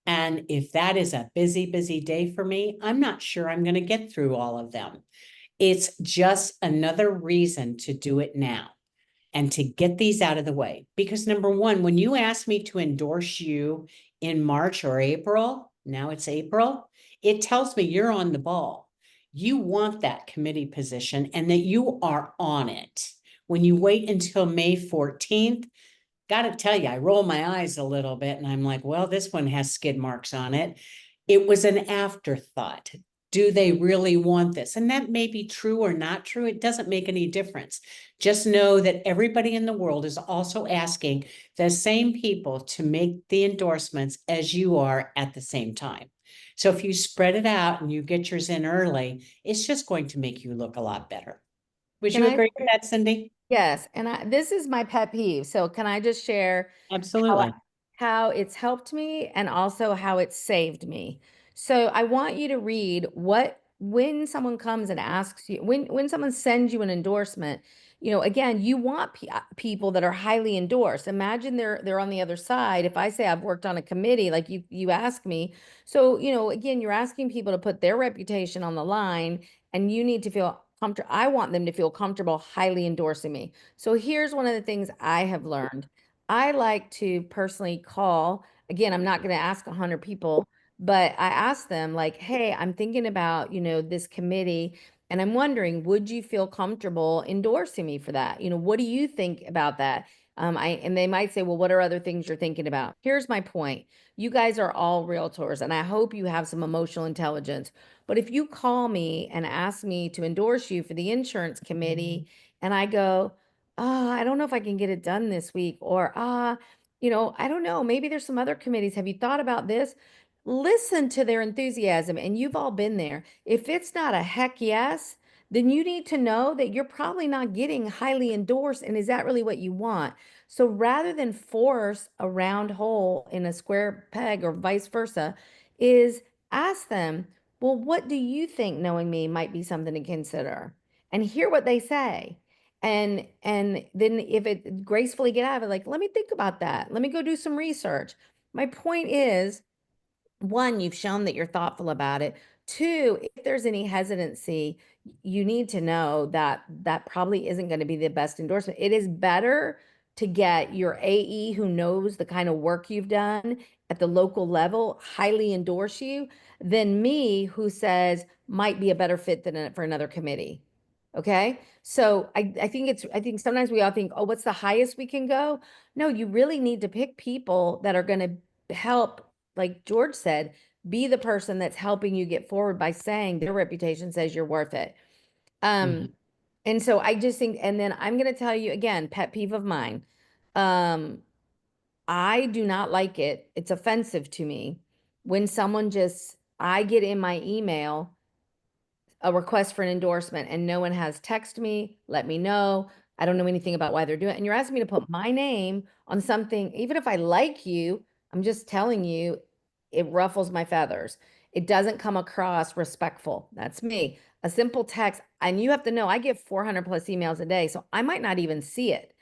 And if that is a busy, busy day for me, I'm not sure I'm going to get through all of them. It's just another reason to do it now and to get these out of the way. Because number one, when you ask me to endorse you in March or April, now it's April, it tells me you're on the ball. You want that committee position and that you are on it. When you wait until May 14th, got to tell you, I roll my eyes a little bit and I'm like, well, this one has skid marks on it. It was an afterthought. Do they really want this? And that may be true or not true. It doesn't make any difference. Just know that everybody in the world is also asking the same people to make the endorsements as you are at the same time. So if you spread it out and you get yours in early, it's just going to make you look a lot better. Would Can you I? agree with that, Cindy? Yes, and this is my pet peeve. So can I just share how Absolutely. how it's helped me and also how it's saved me? So I want you to read what when someone comes and asks you, when someone sends you an endorsement, again, you want people that are highly endorsed. Imagine they're on the other side. If I say I've worked on a committee, like you ask me, so again, you're asking people to put their reputation on the line, and you need to feel comfortable. I want them to feel comfortable highly endorsing me. So here's one of the things I have learned. I like to personally call, again, I'm not going to ask 100 people, but I ask them like, hey, I'm thinking about, this committee, and I'm wondering, would you feel comfortable endorsing me for that? What do you think about that? And they might say, well, what are other things you're thinking about? Here's my point. You guys are all realtors, and I hope you have some emotional intelligence. But if you call me and ask me to endorse you for the insurance committee, and I go, I don't know if I can get it done this week, or I don't know, maybe there's some other committees. Have you thought about this? Listen to their enthusiasm, and you've all been there. If it's not a heck yes, then you need to know that you're probably not getting highly endorsed. And is that really what you want? So rather than force a round hole in a square peg or vice versa, is ask them, well, what do you think knowing me might be something to consider? And hear what they say. And then if it gracefully get out of it, like, let me think about that. Let me go do some research. My point is, one, you've shown that you're thoughtful about it. Two, if there's any hesitancy, you need to know that that probably isn't going to be the best endorsement. It is better to get your AE who knows the kind of work you've done at the local level highly endorse you than me who says might be a better fit than for another committee. Okay. So I think sometimes we all think, oh, what's the highest we can go? No, you really need to pick people that are going to help, like George said, be the person that's helping you get forward by saying their reputation says you're worth it. Mhm. And so I just think, and then I'm going to tell you again, pet peeve of mine. Um, I do not like it. It's offensive to me when someone I get in my email a request for an endorsement and no one has texted me, let me know. I don't know anything about why they're doing it. And you're asking me to put my name on something, even if I like you, I'm just telling you, it ruffles my feathers. It doesn't come across respectful. That's me. A simple text, and you have to know I get 400 plus emails a day, so I might not even see it.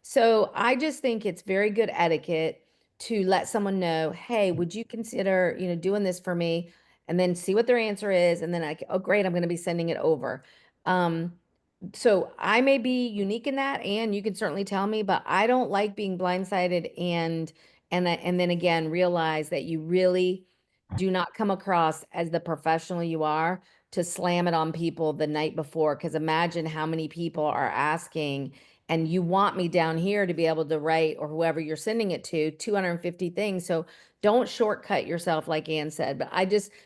So I just think it's very good etiquette to let someone know, hey, would you consider, doing this for me? And then see what their answer is. And then oh, great, I'm going to be sending it over. Um, so I may be unique in that, and you can certainly tell me, but I don't like being blindsided and then again realize that you really do not come across as the professional you are to slam it on people the night before. Because imagine how many people are asking, and you want me down here to be able to write, or whoever you're sending it to, 250 things. So don't shortcut yourself, like Ann said. But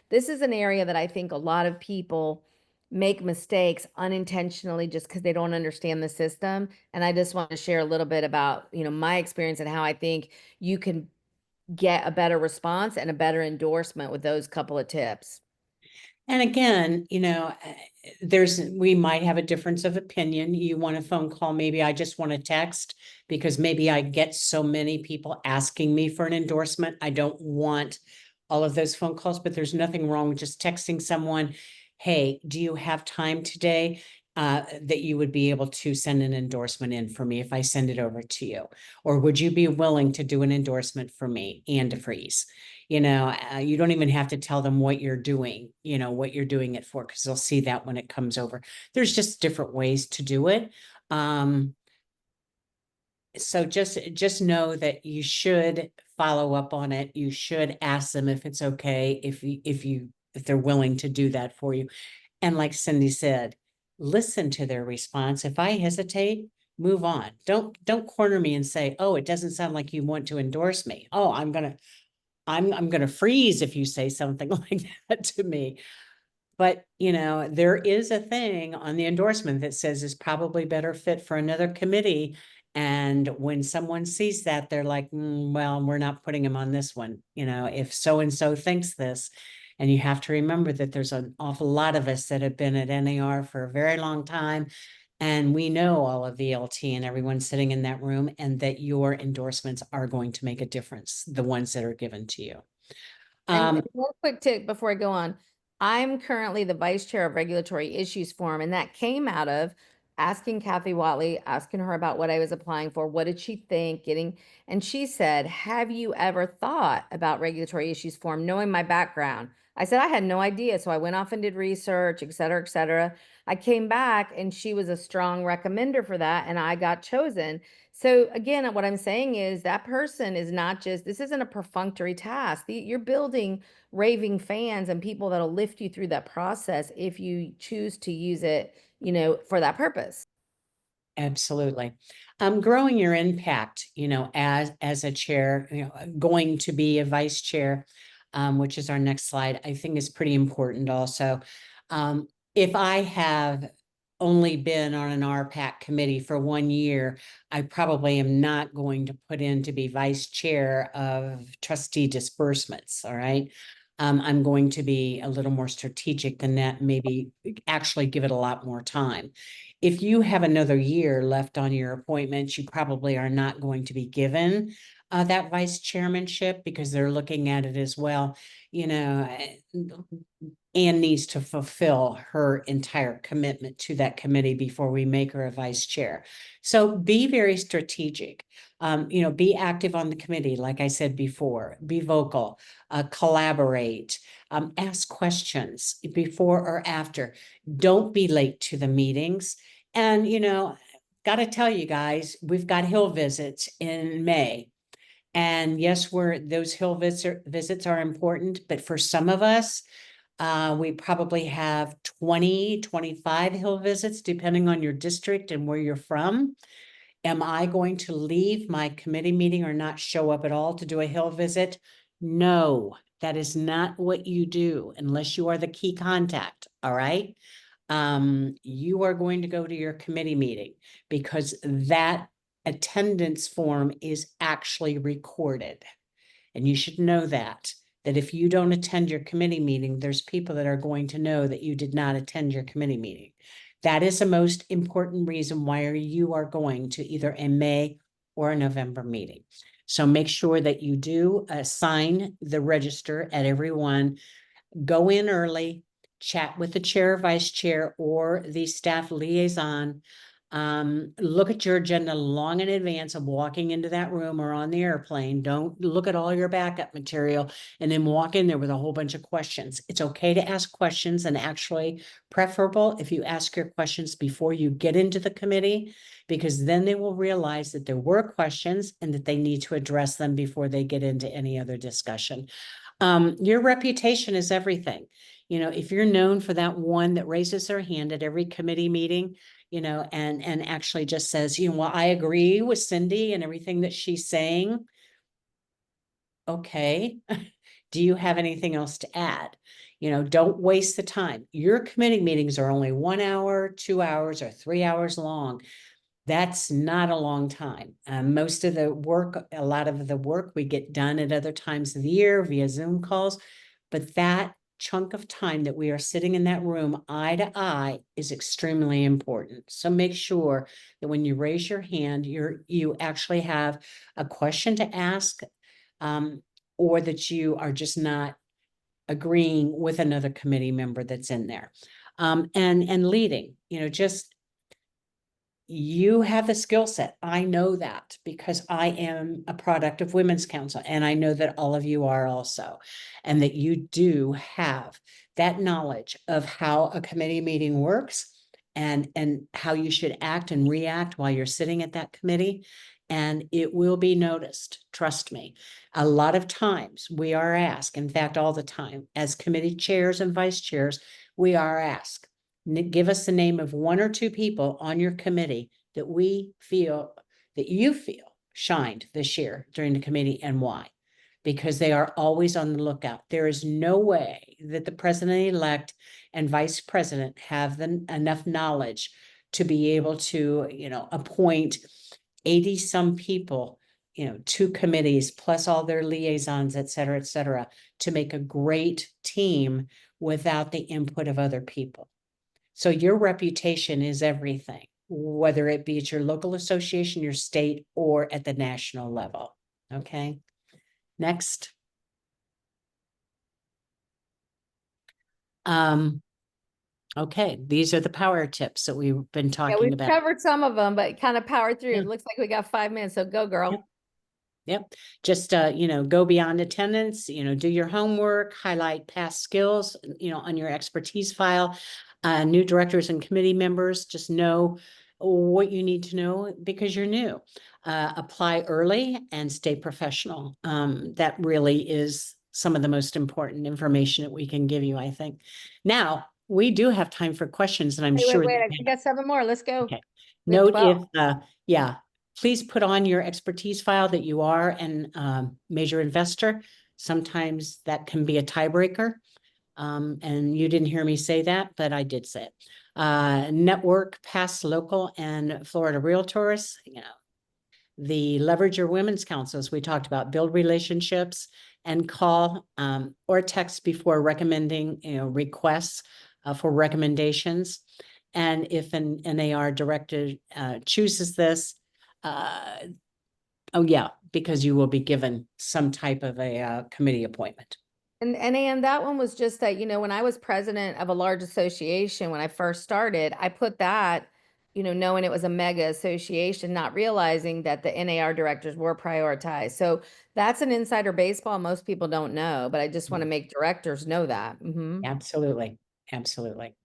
this is an area that I think a lot of people make mistakes unintentionally just because they don't understand the system. And I just want to share a little bit about, my experience and how I think you can get a better response and a better endorsement with those couple of tips. And again, we might have a difference of opinion. You want a phone call, maybe I just want a text because maybe I get so many people asking me for an endorsement. I don't want all of those phone calls, but there's nothing wrong with just texting someone, hey, do you have time today? That you would be able to send an endorsement in for me if I send it over to you? Or would you be willing to do an endorsement for me and a freeze? You don't even have to tell them what you're doing, what you're doing it for, because they'll see that when it comes over. There's just different ways to do it. So just know that you should follow up on it. You should ask them if it's okay, if they're willing to do that for you. And like Cindy said, listen to their response. If I hesitate, move on. Don't corner me and say, oh, it doesn't sound like you want to endorse me. Oh, I'm gonna freeze if you say something like that to me. But there is a thing on the endorsement that says is probably better fit for another committee. And when someone sees that, they're like, well, we're not putting him on this one. If so-and-so thinks this. And you have to remember that there's an awful lot of us that have been at NAR for a very long time. And we know all of the LT and everyone sitting in that room, and that your endorsements are going to make a difference, the ones that are given to you. And one quick tip before I go on. I'm currently the vice chair of Regulatory Issues Forum, and that came out of asking Kathy Watley, asking her about what I was applying for. What did she think? And she said, have you ever thought about Regulatory Issues Forum, knowing my background? I said, I had no idea. So I went off and did research, et cetera, et cetera. I came back and she was a strong recommender for that, and I got chosen. So again, what I'm saying is that person is not just, this isn't a perfunctory task. You're building raving fans and people that'll lift you through that process if you choose to use it, for that purpose. Absolutely. Growing your impact, as a chair, going to be a vice chair, which is our next slide, I think is pretty important also. If I have only been on an RPAC committee for 1 year, I probably am not going to put in to be vice chair of trustee disbursements. All right. I'm going to be a little more strategic than that, maybe actually give it a lot more time. If you have another year left on your appointments, you probably are not going to be given that vice chairmanship, because they're looking at it as well. Anne needs to fulfill her entire commitment to that committee before we make her a vice chair. So be very strategic. Be active on the committee, like I said before. Be vocal, collaborate, ask questions before or after. Don't be late to the meetings. And got to tell you guys, we've got Hill visits in May. And yes, those Hill visits are important, but for some of us, we probably have 20, 25 Hill visits, depending on your district and where you're from. Am I going to leave my committee meeting or not show up at all to do a Hill visit? No, that is not what you do unless you are the key contact. All right. You are going to go to your committee meeting because that attendance form is actually recorded. And you should know that. that if you don't attend your committee meeting, there's people that are going to know that you did not attend your committee meeting. That is the most important reason why you are going to either a May or a November meeting. So make sure that you do sign the register at every one. Go in early, chat with the chair, vice chair, or the staff liaison. Look at your agenda long in advance of walking into that room or on the airplane. Don't look at all your backup material and then walk in there with a whole bunch of questions. It's okay to ask questions, and actually preferable if you ask your questions before you get into the committee, because then they will realize that there were questions and that they need to address them before they get into any other discussion. Your reputation is everything. You know, if you're known for that one that raises their hand at every committee meeting, you know, and actually just says, you know, well, I agree with Cindy and everything that she's saying. Okay. Do you have anything else to add? You know, don't waste the time. Your committee meetings are only 1 hour, 2 hours, or 3 hours long. That's not a long time. Most of the work, a lot of the work we get done at other times of the year via Zoom calls, but that chunk of time that we are sitting in that room eye to eye is extremely important. So make sure that when you raise your hand, you actually have a question to ask, or that you are just not agreeing with another committee member that's in there. And leading, you know, just you have the skill set. I know that because I am a product of Women's Council, and I know that all of you are also, and that you do have that knowledge of how a committee meeting works and how you should act and react while you're sitting at that committee. And it will be noticed. Trust me. A lot of times we are asked, in fact, all the time, as committee chairs and vice chairs, we are asked, give us the name of 1 or 2 people on your committee that you feel shined this year during the committee, and why. Because they are always on the lookout. There is no way that the president-elect and vice president have enough knowledge to be able to, you know, appoint 80 some people, you know, to committees, plus all their liaisons, et cetera, to make a great team without the input of other people. So your reputation is everything, whether it be at your local association, your state, or at the national level. Okay. Next. Okay, these are the power tips that we've been Yeah, talking we've about. covered some of them, but kind of powered through. Yeah. It looks like we got 5 minutes, so go, girl. Yep. Yep. Just, you know, go beyond attendance, you know, do your homework, highlight past skills, you know, on your expertise file. New directors and committee members, just know what you need to know because you're new. Apply early and stay professional. That really is some of the most important information that we can give you, I think. Now, we do have time for questions, and I'm Wait, sure. we got 7 more. Let's go. Okay. We have Note 12. if, yeah, please put on your expertise file that you are an major investor. Sometimes that can be a tiebreaker. And you didn't hear me say that, but I did say it. Network, past local and Florida Realtors, you know, the leverage your women's councils we talked about, build relationships and call or text before recommending, you know, requests for recommendations. And if an NAR director chooses this, oh yeah, because you will be given some type of a committee appointment. And that one was just that, you know, when I was president of a large association, when I first started, I put that, you know, knowing it was a mega association, not realizing that the NAR directors were prioritized. So that's an insider baseball most people don't know, but I just want to make directors know that. Mhm. Absolutely. Absolutely.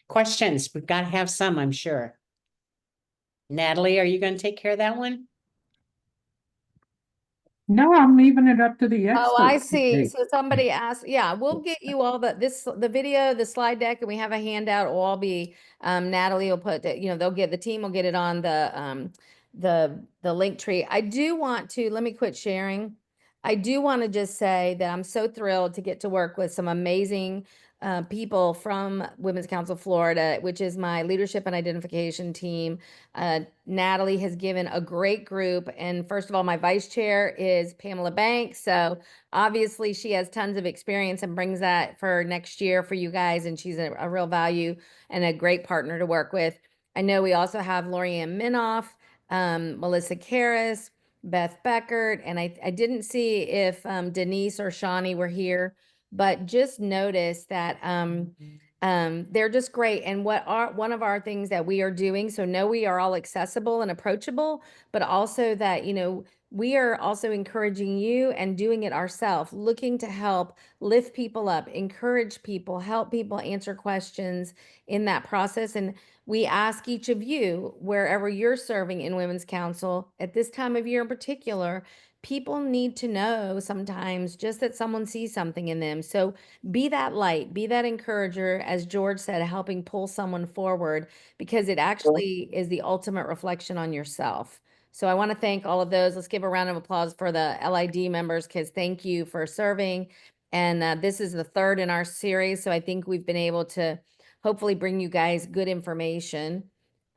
Questions? We've got to have some, I'm sure. Natalie, are you going to take care of that one? No, I'm leaving it up to the Oh, I experts. see. today. So somebody asked, yeah, we'll get you all the video, the slide deck, and we have a handout. It will all be, Natalie will put it, you know, the team will get it on the link tree. I do want to, let me quit sharing. I do want to just say that I'm so thrilled to get to work with some amazing people from Women's Council Florida, which is my leadership and identification team. Natalie has given a great group. And first of all, my vice chair is Pamela Banks. So obviously she has tons of experience and brings that for next year for you guys. And she's a real value and a great partner to work with. I know we also have Lorianne Minoff, Melissa Karras, Beth Beckert, and I didn't see if Denise or Shawnee were here, but just notice that they're just great. And one of our things that we are doing, so know we are all accessible and approachable, but also that, we are also encouraging you and doing it ourselves, looking to help lift people up, encourage people, help people answer questions in that process. And we ask each of you, wherever you're serving in Women's Council, at this time of year in particular, people need to know sometimes just that someone sees something in them. So be that light, be that encourager, as George said, helping pull someone forward, because it actually is the ultimate reflection on yourself. So I want to thank all of those. Let's give a round of applause for the LID members, because thank you for serving. And this is the third in our series. So I think we've been able to hopefully bring you guys good information.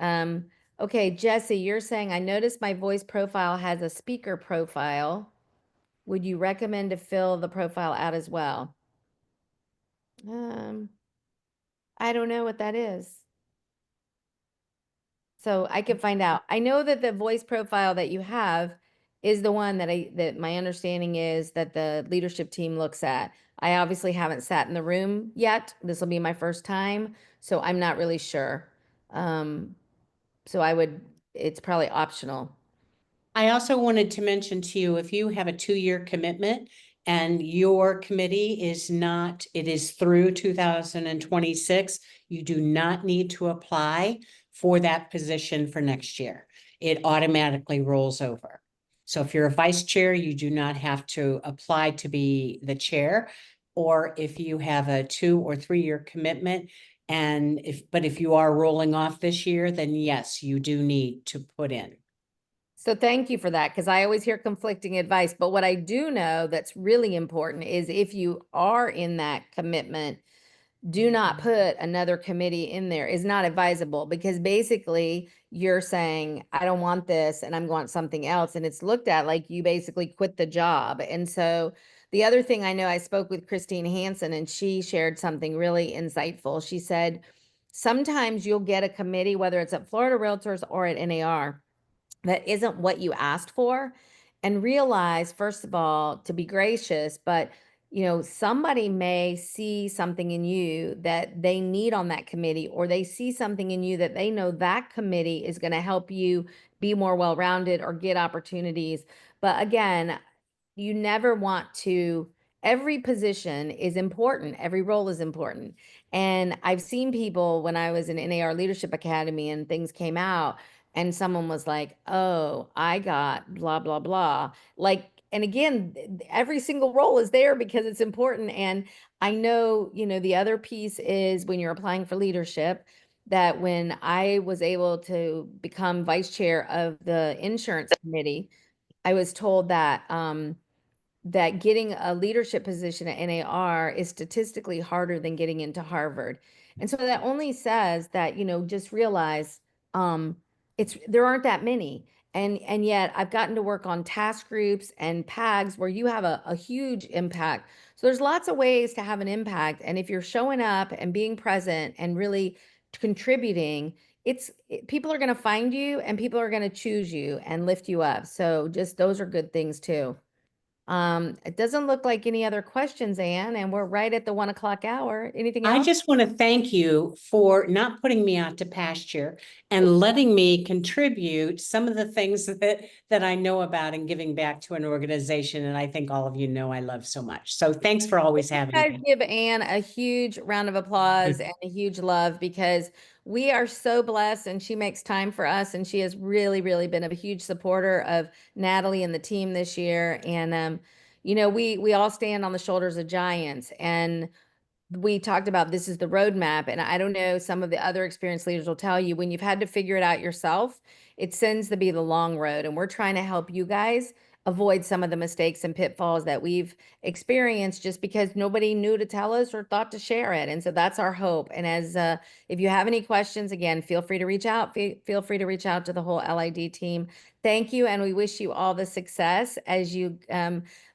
Okay, Jesse, you're saying, I noticed my voice profile has a speaker profile. Would you recommend to fill the profile out as well? I don't know what that is. So I can find out. I know that the voice profile that you have is the one that my understanding is that the leadership team looks at. I obviously haven't sat in the room yet. This will be my first time, so I'm not really sure. So it's probably optional. I also wanted to mention to you, if you have a 2-year commitment and your committee is not, it is through 2026, you do not need to apply for that position for next year. It automatically rolls over. So if you're a vice chair, you do not have to apply to be the chair. Or if you have a 2 or 3-year commitment, but if you are rolling off this year, then yes, you do need to put in. So thank you for that, because I always hear conflicting advice. But what I do know that's really important is if you are in that commitment, do not put another committee in there. Is not advisable, because basically you're saying, I don't want this and I'm going something else. And it's looked at like you basically quit the job. And so the other thing, I know I spoke with Christine Hansen and she shared something really insightful. She said, sometimes you'll get a committee, whether it's at Florida Realtors or at NAR, that isn't what you asked for, and realize, first of all, to be gracious, but somebody may see something in you that they need on that committee, or they see something in you that they know that committee is going to help you be more well-rounded or get opportunities. But again, you never want to, every position is important, every role is important. And I've seen people when I was in NAR Leadership Academy and things came out and someone was like, oh, I got blah, blah, blah. Like, and again, every single role is there because it's important. And I know, the other piece is when you're applying for leadership, that when I was able to become vice chair of the insurance committee, I was told that getting a leadership position at NAR is statistically harder than getting into Harvard. And so that only says that, just realize there aren't that many. And yet I've gotten to work on task groups and PAGs where you have a huge impact. So there's lots of ways to have an impact. And if you're showing up and being present and really contributing, people are going to find you and people are going to choose you and lift you up. So just those are good things too. It doesn't look like any other questions, Anne, and we're right at the 1 o'clock hour. Anything I else? just want to thank you for not putting me out to pasture and letting me contribute some of the things that I know about and giving back to an organization. And I think all of you know I love so much. So thanks for always having Guys, me. give Anne a huge round of applause and a huge love, because we are so blessed and she makes time for us, and she has really, really been a huge supporter of Natalie and the team this year. And we all stand on the shoulders of giants, and we talked about this is the roadmap. And I don't know, some of the other experienced leaders will tell you, when you've had to figure it out yourself, it tends to be the long road. And we're trying to help you guys avoid some of the mistakes and pitfalls that we've experienced just because nobody knew to tell us or thought to share it. And so that's our hope. And as if you have any questions, again, feel free to reach out. Feel free to reach out to the whole LID team. Thank you, and we wish you all the success as you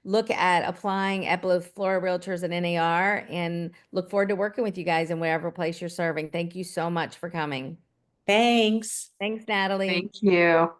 look at applying at both Florida Realtors and NAR, and look forward to working with you guys in wherever place you're serving. Thank you so much for coming. Thanks. Thanks, Natalie. Thank you.